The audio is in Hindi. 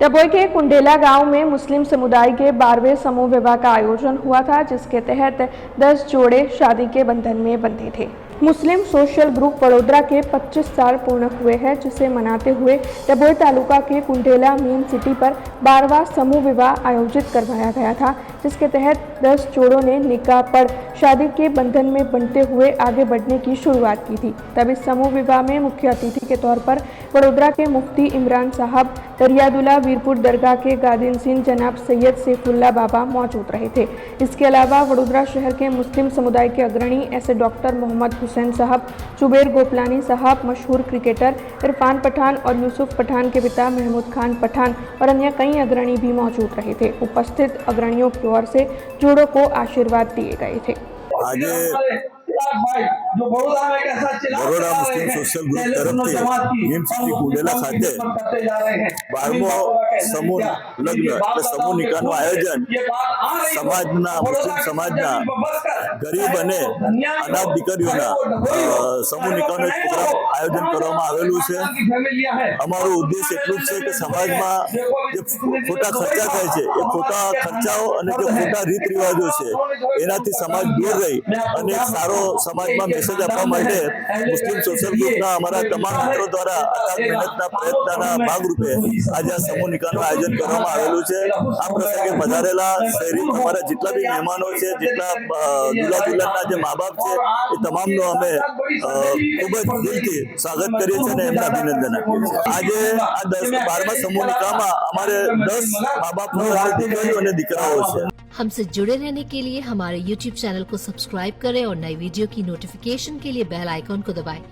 डभोई के कुंडेला गांव में मुस्लिम समुदाय के 12वें समूह विवाह का आयोजन हुआ था, जिसके तहत 10 जोड़े शादी के बंधन में बंधे थे। मुस्लिम सोशल ग्रुप वडोदरा के 25 साल पूर्ण हुए हैं, जिसे मनाते हुए डभोई तालुका के कुंडेला मेन सिटी पर 12वां समूह विवाह आयोजित करवाया गया था, जिसके तहत 10 जोड़ों ने निकाह पर शादी के बंधन में बंधते हुए आगे बढ़ने की शुरुआत की थी। तब इस समूह विवाह में मुख्य अतिथि के तौर पर वडोदरा के मुफ्ती इमरान साहब, दरियादुला वीरपुर दरगाह के गादिन सिंह जनाब सैयद सैफुल्ला बाबा मौजूद रहे थे। इसके अलावा वडोदरा शहर के मुस्लिम समुदाय के अग्रणी ऐसे डॉक्टर मोहम्मद हुसैन साहब, जुबैर गोपलानी साहब, मशहूर क्रिकेटर इरफान पठान और यूसुफ पठान के पिता महमूद खान पठान और अन्य कई अग्रणी भी मौजूद रहे थे। उपस्थित अग्रणियों की ओर से जोड़ों को आशीर्वाद दिए गए थे। बरोड़ा मुस्लिम सोशल ग्रुप तरफथी मेन सिटी कुंडेला खाते 12मो समूह लग्न એટલે સમૂહ નિકાહનું આયોજન સમાજના મુસ્લિમ સમાજના ગરીબ અને અનાથ દીકરીઓના સમૂહ નિકાહનું એક પ્રોગ્રામ આયોજન કરવામાં આવેલું છે। અમારું ઉદ્દેશ એટલું જ છે કે સમાજમાં જે ખોટા ખર્ચા થાય છે એ ખોટા ખર્ચાઓ અને જે ખોટા રીત રિવાજો છે એનાથી સમાજ દૂર રહી અને એક સારો સમાજમાં મેસેજ આપવા માટે મુસ્લિમ સોશિયલ ગ્રુપના અમારા તમામ મિત્રો દ્વારા અથાગ મહેનતના પ્રયત્નના ભાગરૂપે આજે આ સમૂહ નિકાહનું આયોજન કરવામાં આવેલું છે। આ પ્રસંગે પધારેલા શહેરી અમારા જેટલા બી મહેમાનો છે, જેટલા દુલ્હા દુલ્હનના જે મા બાપ છે એ તમામનો અમે ખૂબ જ દિલથી સ્વાગત કરીએ છીએ અને એમને અભિનંદન આપીએ છીએ। આજે આ 12મા સમૂહ નિકાહમાં અમારે 10 મા બાપનો દીકરીઓ અને દીકરાઓ છે। हमसे जुड़े रहने के लिए हमारे YouTube चैनल को सब्सक्राइब करें और नई वीडियो की नोटिफिकेशन के लिए बेल आइकॉन को दबाएं।